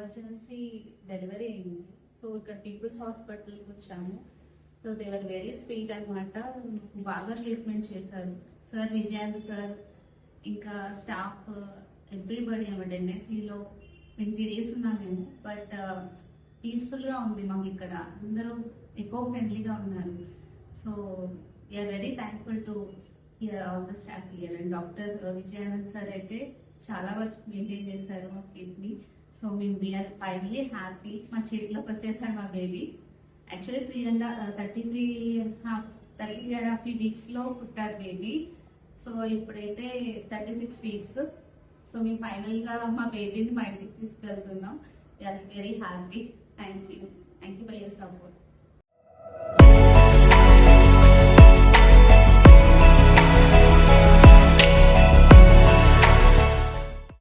Emergency delivery అయింది. So ఇక్కడ people's హాస్పిటల్కి వచ్చాము. So they are very sweet అనమాట. బాగా ట్రీట్మెంట్ చేశారు సార్, విజయాన్ సార్, ఇంకా స్టాఫ్, ఎవ్రీబడి. అనమాట ఎన్ఎస్సిలో 20 days ఉన్నాం మేము. బట్ పీస్ఫుల్గా ఉంది మాకు ఇక్కడ. అందరూ ఎకో ఫ్రెండ్లీగా ఉన్నారు. So we are very thankful to here all the staff here. And doctor Vijayanand sir అయితే చాలా బాగా మెయింటైన్ చేశారు మా కిడ్నీ. సో మేము వీఆర్ ఫైనలీ హ్యాపీ. మా చేతిలోకి వచ్చేసాడు మా బేబీ. యాక్చువల్లీ 33.5 weeks లో పుట్టాడు బేబీ. సో ఇప్పుడైతే 36 weeks. సో మేము ఫైనల్ గా మా బేబీని మా ఇంటికి తీసుకెళ్తున్నాం. We're very happy. Thank you for your support.